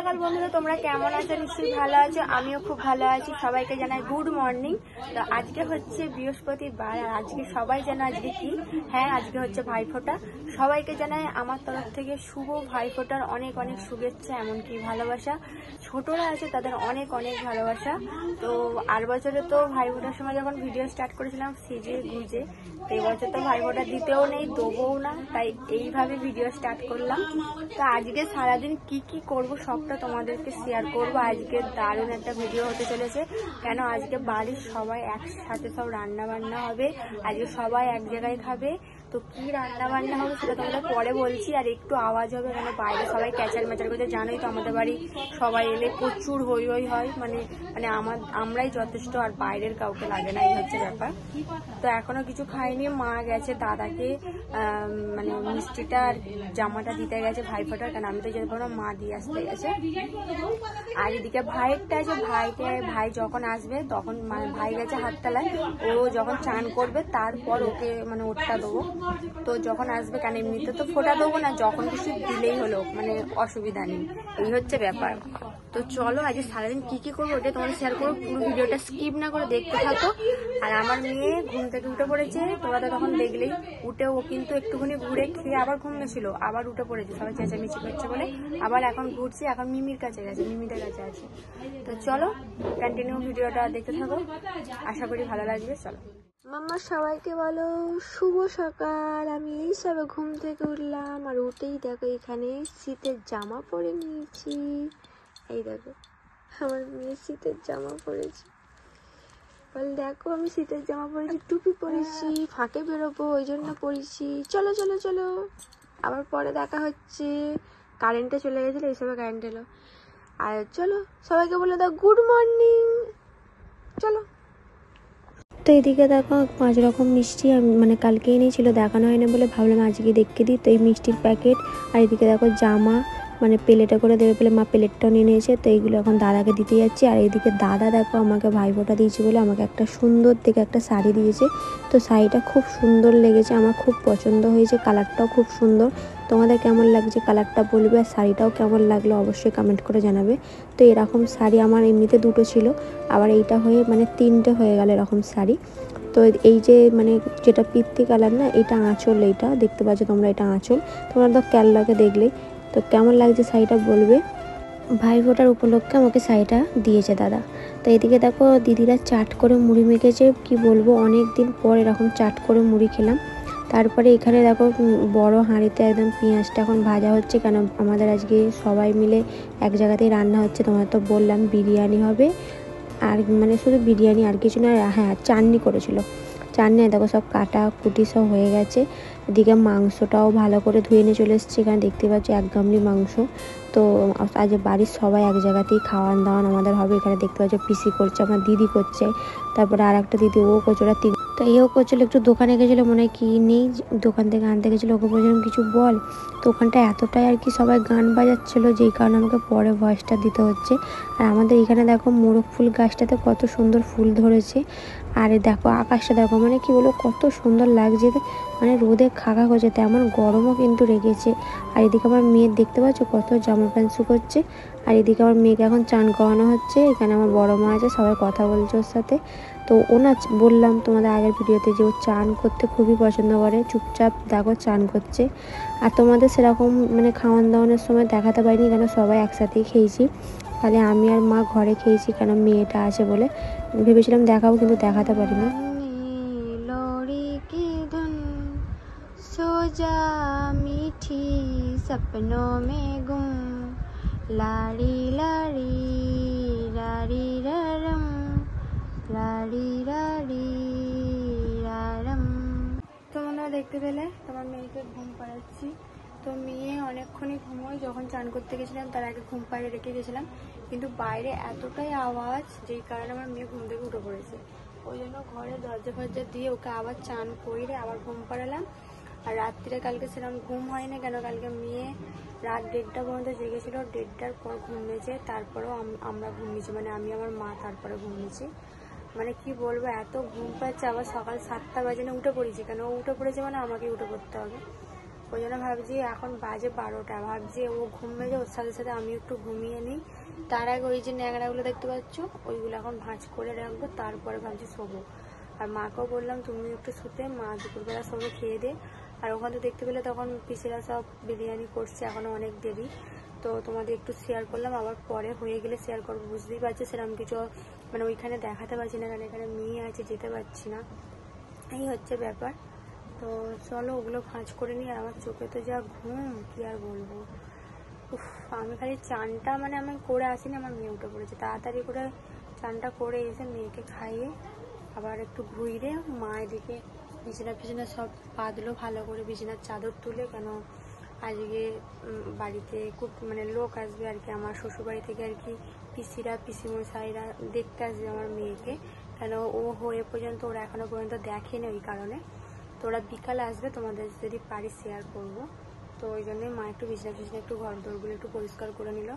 সকাল বন্ধুরা, তোমরা কেমন আছো? নিশ্চয়ই ভালো আছো, আমিও খুব ভালো আছি। সবাইকে জানাই গুড মর্নিং। তো আজকে হচ্ছে বৃহস্পতিবার, আর আজকে সবাই জানে আজকে কি? হ্যাঁ, আজকে হচ্ছে ভাইফোঁটা। সবাইকে জানাই আমার তরফ থেকে শুভ ভাইফোঁটার অনেক অনেক শুভেচ্ছা, এমনকি ভালোবাসা। ছোটরা আছে তাদের অনেক অনেক ভালোবাসা। তো আর বছরে তো ভাইফোঁটার সময় যখন ভিডিও স্টার্ট করেছিলাম সেজে গুজে, তো এবছর তো ভাইফোঁটা দিতেও নেই, দেবও না, তাই এইভাবে ভিডিও স্টার্ট করলাম। তো আজকে সারাদিন কি কি করব সবটা তোমাদেরকে শেয়ার করব। আজকে দারুণ একটা ভিডিও হতে চলেছে, কেন আজকে বাড়ির সবাই একসাথে সব রান্না বান্না হবে। আজকে সবাই এক জায়গায় খাবে। তো কি রান্না বান্না হবে সেটা তোমাদের পরে বলছি। আর একটু আওয়াজ হবে, কেন বাইরে সবাই ক্যাচার ম্যাচার করছে। জানোই তো আমাদের বাড়ি সবাই এলে প্রচুর হই হই হয়, মানে মানে আমরাই যথেষ্ট, আর বাইরের কাউকে লাগে না, এই হচ্ছে ব্যাপার। তো এখনো কিছু খাইনি, মা গেছে দাদাকে মানে মিষ্টিটা আর জামাটা দিতে গেছে ভাইফোঁটার, কারণ আমি তো যেতে পারবো না, মা দিয়ে আসতে গেছে। আর এদিকে ভাইয়েরটা আছে, ভাই যখন আসবে তখন, মানে ভাই গেছে হাততলায়, ও যখন চান করবে তারপর ওকে মানে ওটা দেবো। তো যখন আসবে, কেন এমনিতে তো ফোঁটা দেবো না, যখন কিছু দিলেই হলো, মানে অসুবিধা নেই, এই হচ্ছে ব্যাপার। তো চলো আজকে সারাদিন কি কি করবো ওটা তোমাদের শেয়ার করবো, পুরো ভিডিওটা স্কিপ না করে দেখতে থাকো। আর আমার মেয়ে ঘুম থেকে উঠে পড়েছে, তোমরা তো তখন দেখলেই। উঠে ও কিন্তু একটুখানি ঘুরে খেয়ে আবার ঘুম গেছিল, আবার উঠে পড়েছে, সবাই চেঁচামেচি করছে বলে আবার এখন ঘুরছে, এখন মিমির কাছে গেছে, মিমিদের কাছে আছে। তো চলো কন্টিনিউ ভিডিওটা দেখতে থাকো, আশা করি ভালো লাগবে। চলো মাম্মা, সবাইকে বলো শুভ সকাল। আমি এই সবে ঘুম থেকে উঠলাম, আর উঠেই দেখো এখানে শীতের জামা পরে নিয়েছি। এই দেখো আমার মেয়ে শীতের জামা পরেছি, বল দেখো আমি শীতের জামা পরেছি, টুপি পরেছি, ফাঁকে বেরোবো ওই জন্য পরেছি। চলো চলো চলো, আবার পরে দেখা হচ্ছে। কারেন্টটা চলে গেছিলো, এইসবে কারেন্ট এলো। আর চলো সবাইকে বলে দাও গুড মর্নিং। চলো। তো এদিকে দেখো 5 রকম মিষ্টি মানে কালকে এনেছিল, দেখানো হয় না বলে ভাবলাম আজকে দেখে দিই। তো এই মিষ্টির প্যাকেট, আর এদিকে দেখো জামা, মানে প্লেটে করে দেবে বলে মা প্লেটটাও নিয়ে নিয়েছে। তো এইগুলো এখন দাদাকে দিতে যাচ্ছি। আর এইদিকে দাদা দেখো আমাকে ভাইফোঁটা দিয়েছে বলে আমাকে একটা সুন্দর দেখে একটা শাড়ি দিয়েছে। তো শাড়িটা খুব সুন্দর লেগেছে, আমার খুব পছন্দ হয়েছে, কালারটাও খুব সুন্দর। তোমাদের কেমন লাগছে কালারটা বলবে, আর শাড়িটাও কেমন লাগলো অবশ্যই কমেন্ট করে জানাবে। তো এরকম শাড়ি আমার এমনিতে 2টো ছিল, আবার এইটা হয়ে মানে 3টে হয়ে গেল এরকম শাড়ি। তো এই যে মানে যেটা পিত্তি কালার না, এটা আঁচল, এইটা দেখতে পাচ্ছ তোমরা, এটা আঁচল। তোমরা তো ক্যাললাকে দেখলেই। তো কেমন লাগছে শাড়িটা বলবে। ভাইফোঁটার উপলক্ষে আমাকে শাড়িটা দিয়েছে দাদা। তো এদিকে দেখো দিদিরা চাট করে মুড়ি মেখেছে, কি বলবো অনেক দিন পর এরকম চাট করে মুড়ি খেলাম। তারপরে এখানে দেখো বড় হাঁড়িতে একদম পেঁয়াজটা এখন ভাজা হচ্ছে, কেন আমাদের আজকে সবাই মিলে এক জায়গাতেই রান্না হচ্ছে। তোমার তো বললাম বিরিয়ানি হবে, আর মানে শুধু বিরিয়ানি আর কিছু না। হ্যাঁ, চাটনি করেছিল, চাটনি। দেখো সব কাটা কুটি সব হয়ে গেছে। এদিকে মাংসটাও ভালো করে ধুয়ে নিয়ে চলে এসেছে, এখানে দেখতে পাচ্ছি 1 গামলি মাংস। তো আজ বাড়ির সবাই এক জায়গাতেই খাওয়ান দাওয়ান আমাদের হবে। এখানে দেখতে পাচ্ছ পিসি করছে, আমার দিদি করছে, তারপরে আর একটা দিদি ও করছে, ওরা 3। তো এও করছিল, একটু দোকানে গেছিলো, মনে হয় কি নেই, দোকান থেকে আনতে গেছিলো। ওকে বলছিলাম কিছু বল। তো ওখানটা এতটাই আর কি সবাই গান বাজাচ্ছিলো, যেই কারণে আমাকে পরে ভয়েসটা দিতে হচ্ছে। আর আমাদের এখানে দেখো মোরগ ফুল গাছটাতে কত সুন্দর ফুল ধরেছে। আর দেখো আকাশটা দেখো, মানে কি বলবো কত সুন্দর লাগছে, মানে রোদে খাকা করছে, তেমন গরমও কিন্তু রেখেছে। আর এদিকে আমার মেয়ের দেখতে পাচ্ছ কত জামা প্যান্ট শুকোচ্ছে। আর এদিকে আমার মেয়েকে এখন চান করানো হচ্ছে, এখানে আমার বড় মা আছে, সবাই কথা বলছে ওর সাথে। তো ও না, বললাম তোমাদের আগের ভিডিওতে যে ও চান করতে খুবই পছন্দ করে, চুপচাপ দেখো চান করছে। আর তোমাদের সেরকম মানে খাওয়ান দাওয়ানোর সময় দেখাতে পারিনি, কেন সবাই একসাথেই খেয়েছি। তাহলে আমি আর মা ঘরে খেয়েছি, কেন মেয়েটা আছে বলে ভেবেছিলাম দেখাবো, কিন্তু দেখাতে পারিনি। लोरी की धुन सो जा मीठी सपनों में गुम लाड़ी लाड़ी लाड़ी ररम लाड़ी लाड़ी ररम। তোমরা দেখতে পেলে তোমার মেয়েকে ঘুম পাড়াচ্ছি। তো মেয়ে অনেকক্ষণই ঘুমোয়, যখন চান করতে গেছিলাম তার আগে ঘুম পাড়িয়ে রেখে গেছিলাম, কিন্তু বাইরে এতটাই আওয়াজ যেই কারণে আমার মেয়ে ঘুম থেকে উঠে পড়েছে। ওই জন্য ঘরে দরজা ফরজা দিয়ে ওকে আবার চান করে আবার ঘুম পাড়ালাম। আর রাত্রিরে কালকে সেরকম ঘুম হয় না, কেন কালকে মেয়ে রাত 1:30 পর্যন্ত জেগেছিল, 1:30টার পর ঘুমিয়েছে, তারপরেও আমরা ঘুমিয়েছি, মানে আমি আমার মা তারপরে ঘুমিয়েছি। মানে কি বলবো এত ঘুম পাচ্ছে, আবার সকাল 7টা বাজে না উঠে পড়েছি, কেন উঠে পড়েছে মানে আমাকে উঠে পড়তে হবে। ওই জন্য ভাবছি এখন বাজে 12টা, ভাবছি ও ঘুমিয়ে যায়, ওর সাথে সাথে আমি একটু ঘুমিয়ে নিই। তার আগে ওই যে ন্যাংরাগুলো দেখতে পাচ্ছ ওইগুলো এখন ভাঁজ করে রাখবো, তারপরে ভাবছি শোবো। আর মাকেও বললাম তুমি একটু শুতে, মা দুপুরবেলা সবে খেয়ে দে। আর ওখানে তো দেখতে পেলে তখন পিসিরা সব বিরিয়ানি করছে, এখনো অনেক দেরি। তো তোমাদের একটু শেয়ার করলাম, আবার পরে হয়ে গেলে শেয়ার করবো। বুঝতেই পারছি সেরকম কিছু মানে ওইখানে দেখাতে পারছি না, কারণ এখানে মেয়ে আছে, যেতে পারছি না, এই হচ্ছে ব্যাপার। তো চলো ওগুলো ভাঁজ করে নিই। আর আমার চোখে তো যা ঘুম, কি আর বলবো। আমি খালি চানটা মানে আমি করে আসিনি, আমার মেয়ে উঠে পড়েছে। তাড়াতাড়ি করে চানটা করে এসে মেয়েকে খাইয়ে আবার একটু ঘুরে মা এদিকে বিছানা ফিছানা সব পাতলো ভালো করে, বিছানার চাদর তুলে। কেন আজকে বাড়িতে খুব মানে লোক আসবে আর কি, আমার শ্বশুরবাড়ি থেকে আর কি, পিসিরা পিসিমশাইরা দেখতে আসবে আমার মেয়েকে। কেন ও হয়ে পর্যন্ত ওরা এখনো পর্যন্ত দেখেনি, ওই কারণে। তো ওরা বিকালে আসবে, তোমাদের যদি পারি শেয়ার করবো। তো ওই জন্যই মা একটু বিছানা ফিছনা একটু ঘর দোরগুলো একটু পরিষ্কার করে নিল।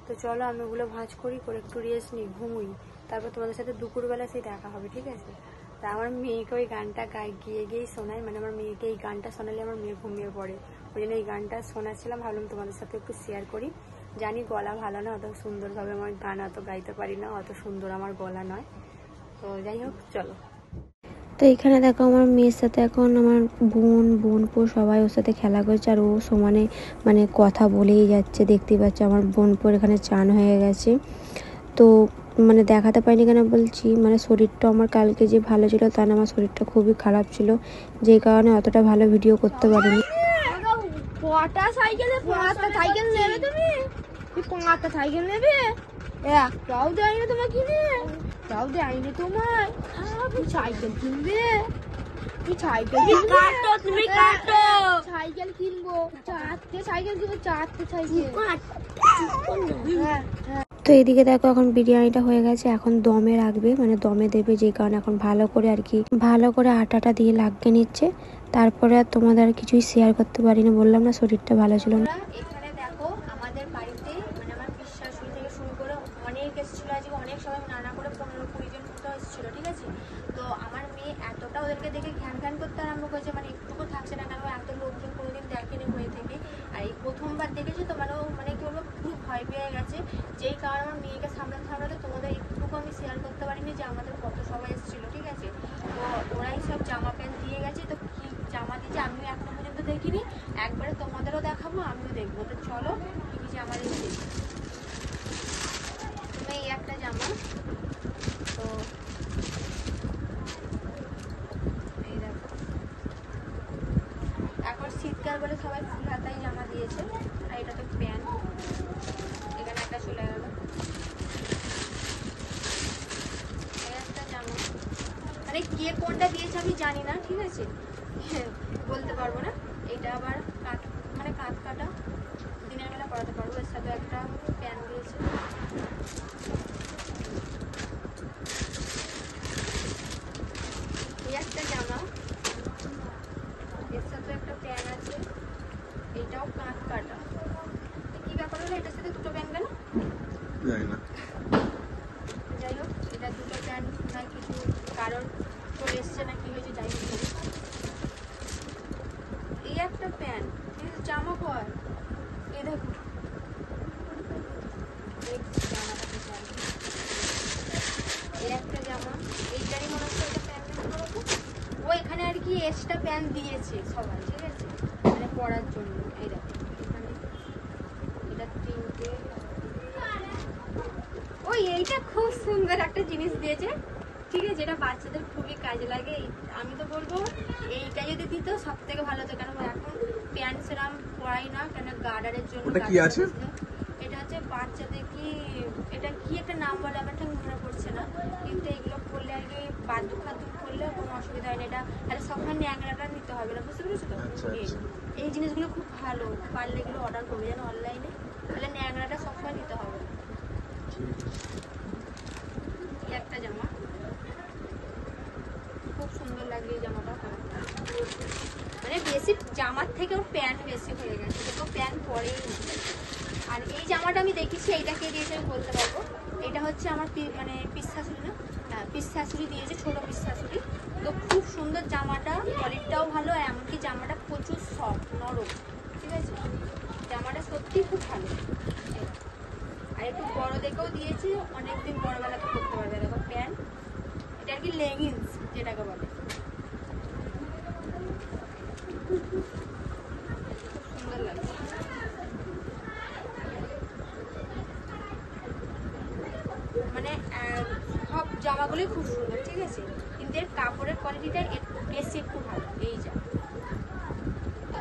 তো চলো আমি ওগুলো ভাঁজ করি, করে একটু রেস্ট নিই, ঘুমুই। তারপর তোমাদের সাথে দুপুরবেলা সেই দেখা হবে, ঠিক আছে? তা আমার মেয়েকে ওই গানটা গিয়েই শোনাই, মানে আমার মেয়েকে এই গানটা শোনালে আমার মেয়ে ঘুমিয়ে পড়ে। ওই জন্য এই গানটা শোনাচ্ছিলাম, ভাবলাম তোমাদের সাথে একটু শেয়ার করি। জানি গলা ভালো না, অত সুন্দরভাবে আমার গান অত গাইতে পারি না, অত সুন্দর আমার গলা নয়। তো যাই হোক চলো। তো এখানে দেখো আমার মেয়ের সাথে এখন আমার বোনপো সবাই ওর সাথে খেলা করছে, আর ও সমানে মানে কথা বলেই যাচ্ছে। দেখতেই পাচ্ছ আমার বোনপোর এখানে চান হয়ে গেছে। তো মানে দেখাতে পারিনি কেন বলছি, মানে শরীরটা আমার কালকে যে ভালো ছিল তা না, আমার শরীরটা খুবই খারাপ ছিল, যেই কারণে অতটা ভালো ভিডিও করতে পারিনি। সাইকেল নেবে? একটাও দেয়নি তোমার কিনে, একটাও দেয়নি তোমার। সাইকেল কিনবে? সাইকেল কিনবো, চারটে সাইকেল কিনবো, চারটে সাইকেল। তো এদিকে দেখো এখন বিরিয়ানিটা হয়ে গেছে, এখন দমে রাখবে, মানে দমে দেবে, যে কারণে এখন ভালো করে আর কি ভালো করে আটাটা দিয়ে লাগিয়ে নিচ্ছে। তারপরে আর তোমাদের আর কিছুই শেয়ার করতে পারিনি, বললাম না শরীরটা ভালো ছিল না। এখানে দেখো আমাদের বাড়িতে মানে আমার বিশ্বাসী থেকে শুরু করে অনেক এসেছিল, আজকে অনেক সবাই নানা করে 15-20 জন মতো এসেছিল, ঠিক আছে? তো আমার মেয়ে এতটা ওদেরকে দেখে ঘ্যান করতে আরম্ভ করেছে, মানে একটুকু থাকছে না, কারণ এত লোকজন কোনোদিন দেখেনি হয়ে থেকে। আর এই প্রথমবার দেখেছে তো মানে কি বলবো, খুব ভয় পেয়ে গেছে, যেই কারণে আমার মেয়েকে সামলাতে তোমাদের একটুকু আমি শেয়ার করতে পারিনি যে আমাদের কত সবাই এসেছিল, ঠিক আছে? তো ওরাই সব জামা প্যান্ট দিয়ে গেছে। তো কি জামা দিয়েছে আমিও এখনো পর্যন্ত দেখিনি, একবারে তোমাদেরও দেখাবো, আমিও দেখবো। তো চলো কি কি জামা দিয়েছি। তুমি এই একটা জামা, তো এই দেখো, এখন শীতকাল বলে সবাই ফুল হাতাই জামা দিয়েছে। আর এটা তো প্যান্ট, এখানে একটা চলে গেল। একটা জামা, মানে কে কোনটা দিয়েছে আমি জানি না, ঠিক আছে? বলতে পারবো না। এটা আবার কাট মানে কাট কাটা, দিনের বেলা পরাতে পারবো। এর সাথে একটা প্যান্ট দিয়েছে। এই একটা জামা, এর সাথে একটা প্যান্ট আছে, এটাও কাট কাটা। কি ব্যাপার হলো এটার সাথে দুটো প্যান্ট কেন জানি না। যাই হোক, এটা দুটো প্যান্ট না কিছু কারোর চলে এসছে না কি হয়েছে, যাই হোক। এই একটা প্যান্ট, জামা কয় এ দেখো, এর একটা জামা, এইটারই মনে হচ্ছে একটা প্যান্ট করবো। ও এখানে আর কি এক্সট্রা প্যান্ট দিয়েছে সবাই, ঠিক আছে, মানে পরার জন্য। এই দেখো এখানে এটা তিনটে। ওই এইটা খুব সুন্দর একটা জিনিস দিয়েছে, ঠিক আছে? এটা বাচ্চাদের খুবই কাজে লাগে। আমি তো বলবো এইটা যদি দিত সব থেকে ভালো হতো, কারণ এখন প্যান্ট সেরাম পরাই না, কেন গার্ডারের জন্য। এটা হচ্ছে বাচ্চাদের কি, এটা কি একটা নাম বলে আমার ঠিক মনে পড়ছে না, কিন্তু এগুলো করলে আর কি বাথরুম করলে কোনো অসুবিধা হয় না। এটা তাহলে সবসময় ন্যাংরাটা নিতে হবে না, বুঝতে পেরেছো তো? এই জিনিসগুলো খুব ভালো, পারলে এগুলো অর্ডার করবে যেন অনলাইনে, তাহলে ন্যাংরাটা সবসময় নিতে হবে। একটা জামা খুব সুন্দর লাগবে, এই জামাটা মানে বেশি জামার থেকেও প্যান্ট বেশি হয়ে গেছে, দেখো প্যান্ট পরেই না। আর এই জামাটা আমি দেখেছি, এইটা কে দিয়েছে আমি বলতে পারবো। এটা হচ্ছে আমার মানে পিসা ছিল না, পিস শাশুড়ি দিয়েছে, ছোট পিস শাশুড়ি। তো খুব সুন্দর জামাটা, কোয়ালিটিটাও ভালো, আর এমনকি জামাটা প্রচুর সফট নরম, ঠিক আছে, জামাটা সত্যি খুব ভালো। আর একটু বড় দেখেও দিয়েছে, অনেকদিন বড়বেলাতে পরতে পারবে। দেখো প্যান্ট, এটা আর কি লেগিংস যেটাকে বলে, খুব সুন্দর লাগছে। মানে সব জামাগুলোই খুব সুন্দর, ঠিক আছে, কিন্তু এর কাপড়ের কোয়ালিটিটা বেশি একটু ভালো। এই যা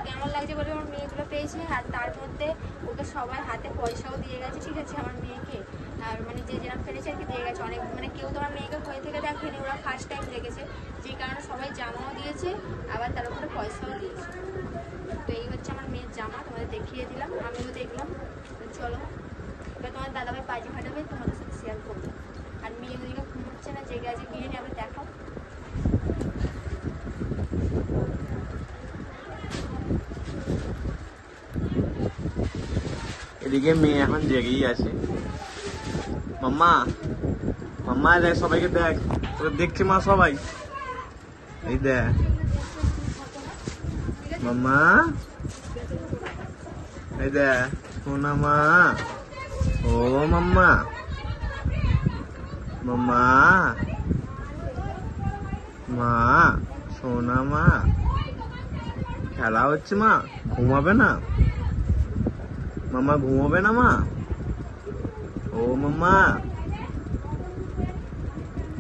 কেমন লাগছে বলে আমার মেয়েগুলো পেয়েছে, আর তার মধ্যে ওকে সবাই হাতে পয়সাও দিয়ে গেছে, ঠিক আছে, আমার মেয়েকে। আর মানে যে যেরকম ফেলেছে আর কি দিয়ে গেছে অনেক, মানে কেউ তো আমার মেয়েকে হয়ে থেকে দেখেনি, ওরা ফার্স্ট টাইম দেখেছে, যে কারণে সবাই জামাও দিয়েছে, আবার তার উপরে পয়সাও দিয়েছে। তো এই হচ্ছে আমার মেয়ের জামা, তোমাদের দেখিয়ে দিলাম, আমিও দেখলাম। তো চলো এবার তোমার দাদাভাই বাজি ফাটাবে, তোমাদের সাথে শেয়ার করবো। আর মেয়ে ওদিকে ঘুমোচ্ছে না, জেগে আছে, গিয়ে নিয়ে আবার দেখাও। এদিকে মেয়ে এখন জেগেই আছে। মাম্মা, মাম্মা দেখ, সবাইকে দেখ, তোকে দেখছে মা সবাই, এই দেখ মাম্মা, এই দেখ সোনা মা, ও মাম্মা, মাম্মা, মা সোনা মা, খেলা হচ্ছে মা, ঘুমাবে না মাম্মা, ঘুমাবে না মা, ও মাম্মা,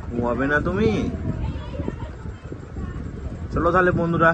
ঘুমাবে না তুমি? চলো তাহলে বন্ধুরা